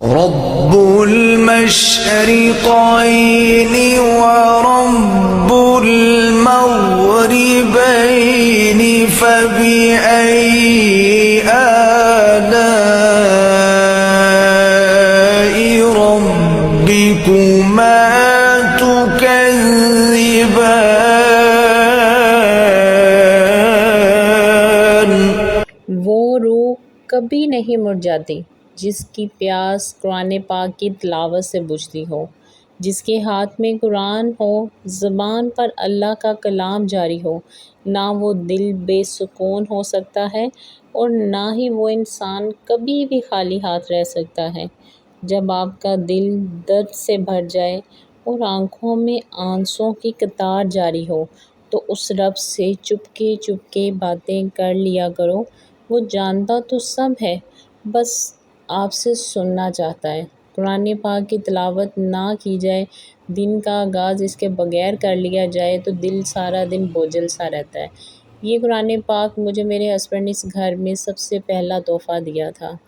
रब्बुल मशरिक़ैनि व रब्बुल मग़रिबैनि फ़बिअय्यि आलाइ रब्बिकुमा तुकज़्ज़िबान। वो रूह कभी नहीं मुरझाती जिसकी प्यास कुरान पाक की तिलावत से बुझती हो, जिसके हाथ में कुरान हो, ज़बान पर अल्लाह का कलाम जारी हो। ना वो दिल बेसुकून हो सकता है और ना ही वो इंसान कभी भी खाली हाथ रह सकता है। जब आपका दिल दर्द से भर जाए और आँखों में आंसुओं की कतार जारी हो, तो उस रब से चुपके चुपके बातें कर लिया करो। वो जानता तो सब है, बस आपसे सुनना चाहता है। कुरान पाक की तिलावत ना की जाए, दिन का आगाज़ इसके बगैर कर लिया जाए तो दिल सारा दिन बोझल सा रहता है। ये कुरान पाक मुझे मेरे हस्बैंड ने इस घर में सबसे पहला तोहफ़ा दिया था।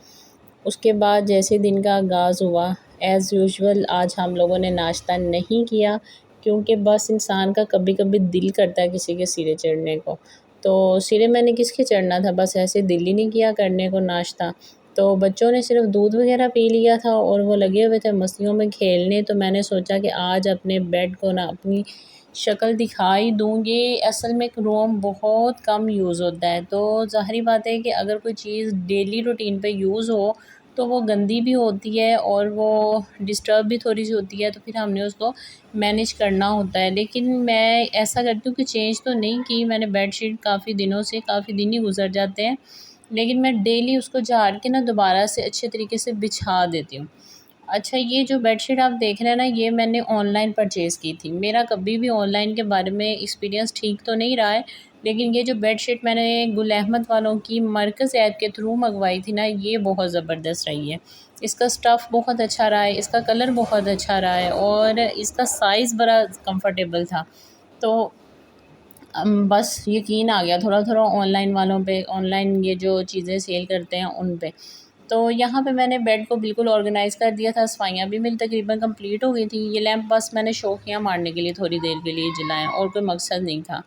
उसके बाद जैसे दिन का आगाज़ हुआ, एज़ यूजुअल आज हम लोगों ने नाश्ता नहीं किया, क्योंकि बस इंसान का कभी-कभी दिल करता है किसी के सिरे चढ़ने को। तो सिरे मैंने किसके चढ़ना था, बस ऐसे दिल ही नहीं किया करने को नाश्ता। तो बच्चों ने सिर्फ़ दूध वग़ैरह पी लिया था और वो लगे हुए थे मस्तियों में खेलने, तो मैंने सोचा कि आज अपने बेड को ना अपनी शक्ल दिखा ही दूँ। ये असल में क्रोम बहुत कम यूज़ होता है, तो ज़ाहिर बात है कि अगर कोई चीज़ डेली रूटीन पे यूज़ हो तो वो गंदी भी होती है और वो डिस्टर्ब भी थोड़ी-सी होती है, तो फिर हमने उसको मैनेज करना होता है। लेकिन मैं ऐसा करती हूँ कि चेंज तो नहीं की, मैंने बेडशीट काफ़ी दिनों से काफ़ी दिन ही गुज़र जाते हैं, लेकिन मैं डेली उसको झाड़ के ना दोबारा से अच्छे तरीके से बिछा देती हूँ। अच्छा, ये जो बेडशीट आप देख रहे हैं ना, ये मैंने ऑनलाइन परचेज़ की थी। मेरा कभी भी ऑनलाइन के बारे में एक्सपीरियंस ठीक तो नहीं रहा है, लेकिन ये जो बेडशीट मैंने गुल अहमद वालों की मरकज़ ऐप के थ्रू मँगवाई थी ना, ये बहुत ज़बरदस्त रही है। इसका स्टफ़ बहुत अच्छा रहा है, इसका कलर बहुत अच्छा रहा है और इसका साइज़ बड़ा कम्फ़र्टेबल था। तो बस यकीन आ गया थोड़ा-थोड़ा ऑनलाइन वालों पे, ऑनलाइन ये जो चीज़ें सेल करते हैं उन पे। तो यहाँ पे मैंने बेड को बिल्कुल ऑर्गेनाइज़ कर दिया था, सफाइयाँ भी मेरी तकरीबन कंप्लीट हो गई थी। ये लैंप बस मैंने शौकिया मारने के लिए थोड़ी देर के लिए जलाया और कोई मकसद नहीं था।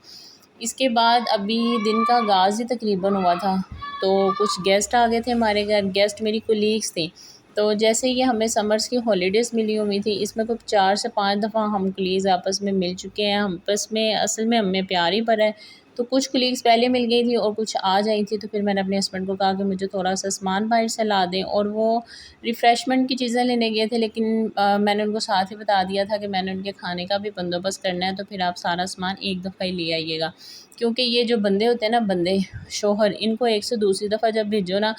इसके बाद अभी दिन का आगाज़ ही तकरीबन हुआ था, तो कुछ गेस्ट आ गए थे हमारे घर। गेस्ट मेरी कोलीग्स थी। तो जैसे ये हमें समर्स की हॉलीडेज़ मिली हुई थी, इसमें कुछ 4 से 5 दफ़ा हम कोलीग्स आपस में मिल चुके हैं। हम आपस में असल में हमें प्यार ही भरा है। तो कुछ कोलीग्स पहले मिल गई थी और कुछ आज आई थी, तो फिर मैंने अपने हस्बैंड को कहा कि मुझे थोड़ा-सा सामान बाहर से ला दें, और वो रिफ़्रेशमेंट की चीज़ें लेने गए थे, लेकिन मैंने उनको साथ ही बता दिया था कि मैंने उनके खाने का भी बंदोबस्त करना है, तो फिर आप सारा सामान एक दफ़ा ही ले आइएगा। क्योंकि ये जो बंदे होते हैं ना, बंदे शौहर, इनको एक से दूसरी दफ़ा जब भेजो ना,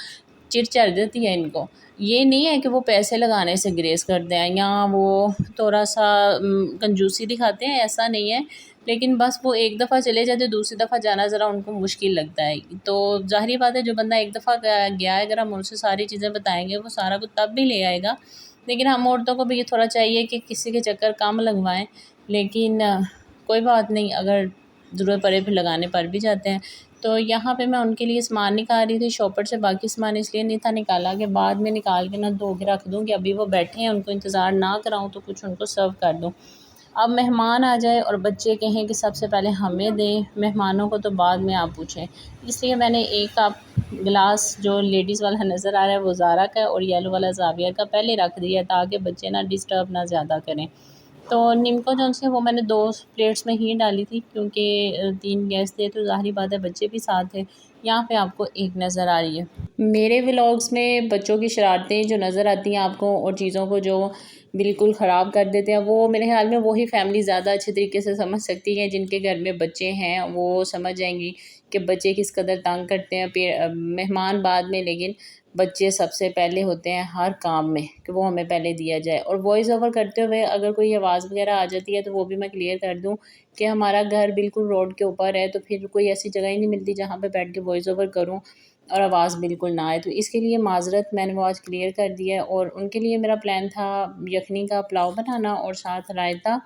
चिढ़ चढ़ जाती है इनको। ये नहीं है कि वो पैसे लगाने से ग्रेज़ करते हैं या वो थोड़ा-सा कंजूसी दिखाते हैं, ऐसा नहीं है। लेकिन बस वो एक दफ़ा चले जाते, दूसरी दफ़ा जाना ज़रा उनको मुश्किल लगता है। तो ज़ाहिर बात है, जो बंदा एक दफ़ा गया है, अगर हम उनसे सारी चीज़ें बताएँगे, वो सारा कुछ तब भी ले आएगा। लेकिन हम औरतों को भी ये थोड़ा चाहिए कि किसी के चक्कर कम लगवाएँ। लेकिन कोई बात नहीं, अगर ज़रूरत पड़े फिर लगाने पड़ भी जाते हैं। तो यहाँ पे मैं उनके लिए सामान निकाल रही थी शॉपर से, बाकी सामान इसलिए नहीं था निकाला कि बाद में निकाल के ना धो के रख दूँ, कि अभी वो बैठे हैं, उनको इंतज़ार ना कराऊँ तो कुछ उनको सर्व कर दूँ। अब मेहमान आ जाए और बच्चे कहें कि सबसे पहले हमें दें, मेहमानों को तो बाद में आप पूछें। इसलिए मैंने एक कप गिलास जो लेडीज़ वाला नज़र आ रहा है वो ज़ारा का है और येलो वाला ज़ाविया का पहले रख दिया, ताकि बच्चे ना डिस्टर्ब ना ज़्यादा करें। तो निम्को जो से वो मैंने 2 प्लेट्स में ही डाली थी, क्योंकि 3 गेस्ट थे, तो ज़ाहिर बात है बच्चे भी साथ थे। यहाँ पे आपको एक नज़र आ रही है। मेरे व्लॉग्स में बच्चों की शरारतें जो नज़र आती हैं आपको और चीज़ों को जो बिल्कुल ख़राब कर देते हैं, वो मेरे ख़्याल में वही फैमिली ज़्यादा अच्छे तरीके से समझ सकती है, जिनके घर में बच्चे हैं। वो समझ जाएँगी कि बच्चे किस कदर तंग करते हैं। मेहमान बाद में, लेकिन बच्चे सबसे पहले होते हैं हर काम में, कि वो हमें पहले दिया जाए। और वॉइस ओवर करते हुए अगर कोई आवाज़ वगैरह आ जाती है, तो वो भी मैं क्लियर कर दूँ कि हमारा घर बिल्कुल रोड के ऊपर है, तो फिर कोई ऐसी जगह ही नहीं मिलती जहाँ पे बैठ के वॉइस ओवर करूँ और आवाज़ बिल्कुल ना आए। तो इसके लिए माज़रत, मैंने वो आज क्लियर कर दिया है। और उनके लिए मेरा प्लान था यखनी का पुलाव बनाना और साथ रायता।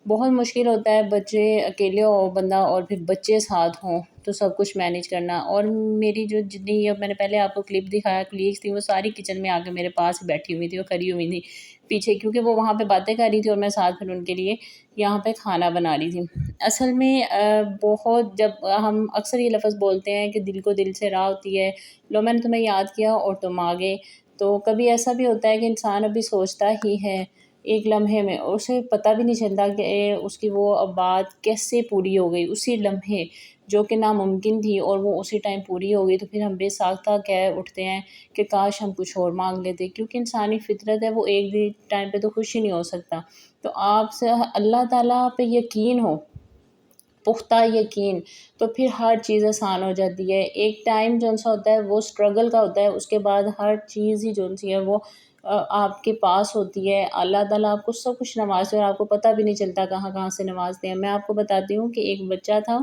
बहुत मुश्किल होता है, बच्चे अकेले हो बंदा और फिर बच्चे साथ हों तो सब कुछ मैनेज करना। और मेरी जो जितनी ये मैंने पहले आपको क्लिप दिखाया कलीग्स थी, वो सारी किचन में आके मेरे पास ही बैठी हुई थी, वो खड़ी हुई थी पीछे, क्योंकि वो वहाँ पे बातें कर रही थी और मैं साथ फिर उनके लिए यहाँ पे खाना बना रही थी। असल में बहुत जब हम अक्सर ये लफ्ज़ बोलते हैं कि दिल को दिल से राह होती है, लो मैंने तुम्हें याद किया और तुम आ गए, तो कभी ऐसा भी होता है कि इंसान अभी सोचता ही है एक लम्हे में, और उसे पता भी नहीं चलता कि उसकी वो बात कैसे पूरी हो गई उसी लम्हे, जो कि नामुमकिन थी और वो उसी टाइम पूरी हो गई। तो फिर हम बेसाख्ता कह उठते हैं कि काश हम कुछ और मांग लेते, क्योंकि इंसानी फितरत है, वो एक दिन टाइम पे तो खुश ही नहीं हो सकता। तो आपसे अल्लाह ताला पे यकीन हो, पुख्ता यकीन, तो फिर हर चीज़ आसान हो जाती है। एक टाइम जौन-सा होता है वो स्ट्रगल का होता है, उसके बाद हर चीज़ ही जौन-सी है वो आपके पास होती है। अल्लाह ताला आपको सब कुछ नवाज़ते हैं और आपको पता भी नहीं चलता कहाँ-कहाँ से नवाज़ते हैं। मैं आपको बताती हूँ कि एक बच्चा था,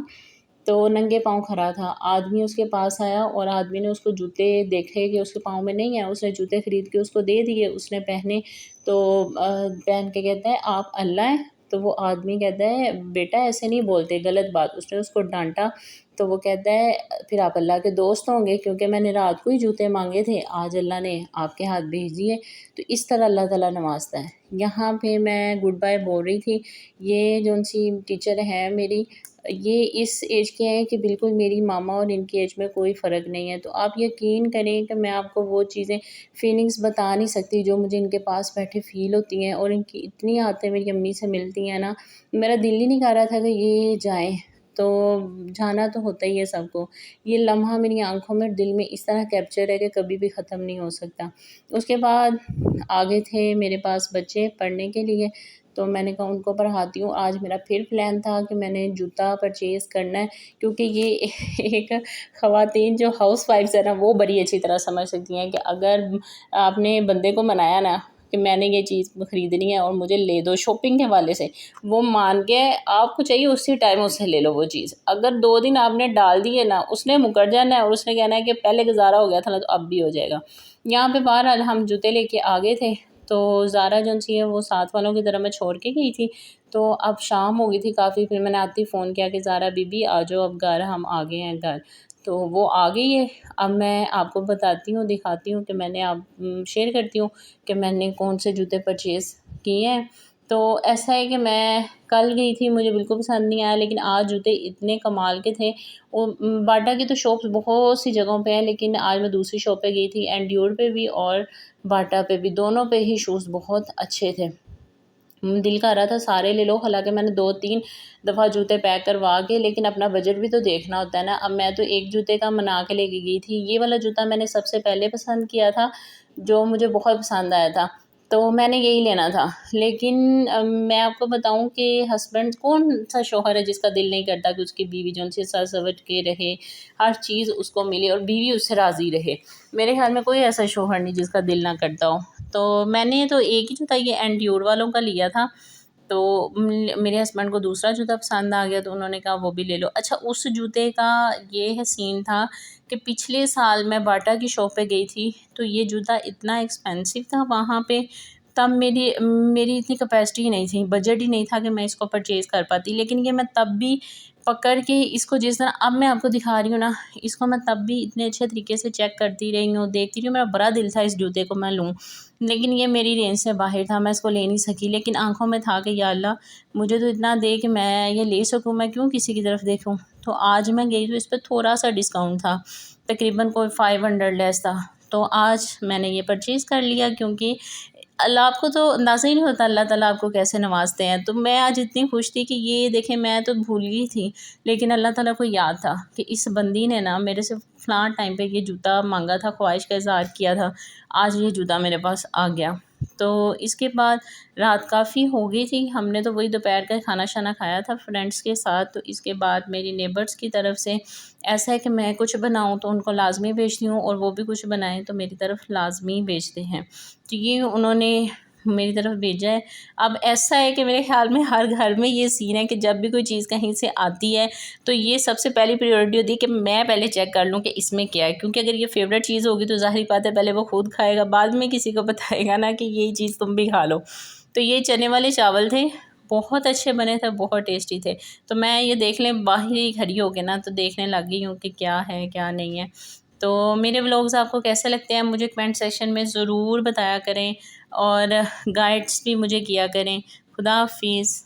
तो नंगे पाँव खड़ा था। आदमी उसके पास आया और आदमी ने उसको जूते देखे कि उसके पाँव में नहीं है, उसने जूते खरीद के उसको दे दिए, उसने पहने। तो पहन के कहता है, आप अल्लाह हैं? तो वो आदमी कहता है, बेटा ऐसे नहीं बोलते, गलत बात। उसने उसको डाँटा, तो वो कहता है, फिर आप अल्लाह के दोस्त होंगे, क्योंकि मैंने रात को ही जूते माँगे थे, आज अल्लाह ने आपके हाथ भेज दिए। तो इस तरह अल्लाह ताला नवाज़ता है। यहाँ पे मैं गुड बाय बोल रही थी, ये जौन-सी टीचर है मेरी, ये इस एज के हैं कि बिल्कुल मेरी मामा और इनकी एज में कोई फ़र्क नहीं है। तो आप यकीन करें कि मैं आपको वो चीज़ें फ़ीलिंग्स बता नहीं सकती जो मुझे इनके पास बैठे फ़ील होती हैं, और इनकी इतनी आदतें मेरी अम्मी से मिलती हैं ना, मेरा दिल ही नहीं कर रहा था कि ये जाएँ। तो जाना तो होता ही है सबको। ये लम्हा मेरी आँखों में, दिल में इस तरह कैप्चर है कि कभी भी ख़त्म नहीं हो सकता। उसके बाद आगे थे मेरे पास बच्चे पढ़ने के लिए, तो मैंने कहा उनको पढ़ाती हूँ। आज मेरा फिर प्लान था कि मैंने जूता परचेज़ करना है, क्योंकि ये एक ख़वातीन जो हाउसवाइफ्स है ना, वो बड़ी अच्छी तरह समझ सकती हैं कि अगर आपने बंदे को मनाया ना कि मैंने ये चीज़ खरीदनी है और मुझे ले दो शॉपिंग के हवाले से, वो मान के आपको चाहिए उसी टाइम उससे ले लो वो चीज़। अगर 2 दिन आपने डाल दिए ना, उसने मुकर जाना है और उसने कहना है कि पहले गुज़ारा हो गया था ना, तो अब भी हो जाएगा। यहाँ पे बहरहाल हम जूते लेके आ गए थे, तो ज़ारा जौन-सी है वो साथ वालों की तरह मैं छोड़ के गई थी। तो अब शाम हो गई थी काफ़ी, फिर मैंने आते ही फ़ोन किया कि ज़ारा बीबी आ जाओ अब घर, हम आ गए हैं घर। तो वो आ गई है। अब मैं आपको बताती हूँ, दिखाती हूँ कि मैंने शेयर करती हूँ कि मैंने कौन से जूते परचेज़ किए हैं। तो ऐसा है कि मैं कल गई थी, मुझे बिल्कुल पसंद नहीं आया, लेकिन आज जूते इतने कमाल के थे। वो बाटा की तो शॉप्स बहुत सी जगहों पे हैं, लेकिन आज मैं दूसरी शॉप पे गई थी, एंड्योर पे भी और बाटा पे भी, दोनों पे ही शूज़ बहुत अच्छे थे। दिल कर रहा था सारे ले लो, हालाँकि मैंने 2-3 दफ़ा जूते पैक करवा के, लेकिन अपना बजट भी तो देखना होता है ना। अब मैं तो एक जूते का मना के लेके गई थी। ये वाला जूता मैंने सबसे पहले पसंद किया था, जो मुझे बहुत पसंद आया था, तो मैंने यही लेना था। लेकिन मैं आपको बताऊँ कि हस्बैंड कौन-सा शौहर है जिसका दिल नहीं करता कि उसकी बीवी जो-सी सज-सवर के रहे, हर चीज़ उसको मिले और बीवी उससे राज़ी रहे। मेरे ख़्याल में कोई ऐसा शौहर नहीं जिसका दिल ना करता हो। तो मैंने तो एक ही जूता ये एंड्योर वालों का लिया था, तो मेरे हस्बैंड को दूसरा जूता पसंद आ गया, तो उन्होंने कहा वो भी ले लो। अच्छा, उस जूते का ये है सीन था कि पिछले साल मैं बाटा की शॉप पे गई थी, तो ये जूता इतना एक्सपेंसिव था वहाँ पे, तब मेरी मेरी इतनी कैपेसिटी ही नहीं थी, बजट ही नहीं था कि मैं इसको परचेज़ कर पाती। लेकिन ये मैं तब भी पकड़ के इसको, जिस तरह अब मैं आपको दिखा रही हूँ ना, इसको मैं तब भी इतने अच्छे तरीके से चेक करती रही हूँ, देखती रही हूँ। मेरा बड़ा दिल था इस जूते को मैं लूँ, लेकिन ये मेरी रेंज से बाहर था, मैं इसको ले नहीं सकी। लेकिन आँखों में था कि या अल्लाह, मुझे तो इतना दे कि मैं ये ले सकूँ, मैं क्यों किसी की तरफ देखूँ। तो आज मैं गई तो इस पे थोड़ा-सा डिस्काउंट था, तकरीबन कोई 500 लेस था। तो आज मैंने ये परचेज़ कर लिया, क्योंकि अल्लाह, आपको तो अंदाज़ा ही नहीं होता अल्लाह ताला आपको कैसे नवाज़ते हैं। तो मैं आज इतनी खुश थी कि ये देखें, मैं तो भूल गई थी, लेकिन अल्लाह ताला को याद था कि इस बंदी ने ना मेरे से फ़लाँ टाइम पे ये जूता माँगा था, ख्वाहिश का इज़हार किया था, आज ये जूता मेरे पास आ गया। तो इसके बाद रात काफ़ी हो गई थी, हमने तो वही दोपहर का खाना-शाना खाया था फ्रेंड्स के साथ। तो इसके बाद मेरी नेबर्स की तरफ से ऐसा है कि मैं कुछ बनाऊँ तो उनको लाज़मी भेजती हूँ, और वो भी कुछ बनाएँ तो मेरी तरफ लाज़मी भेजते हैं। तो ये उन्होंने मेरी तरफ भेजा है। अब ऐसा है कि मेरे ख़्याल में हर घर में ये सीन है कि जब भी कोई चीज़ कहीं से आती है, तो ये सबसे पहली प्रायोरिटी होती है कि मैं पहले चेक कर लूँ कि इसमें क्या है, क्योंकि अगर ये फ़ेवरेट चीज़ होगी तो ज़ाहिर बात है पहले वो खुद खाएगा, बाद में किसी को बताएगा ना कि ये चीज़ तुम भी खा लो। तो ये चने वाले चावल थे, बहुत अच्छे बने थे, बहुत टेस्टी थे। तो मैं ये देख लें बाहर ही खड़ी हो के ना तो देखने लग गई हूँ कि क्या है क्या नहीं है। तो मेरे व्लॉग्स आपको कैसे लगते हैं मुझे कमेंट सेक्शन में ज़रूर बताया करें और गाइड्स भी मुझे किया करें। खुदा हाफिज़।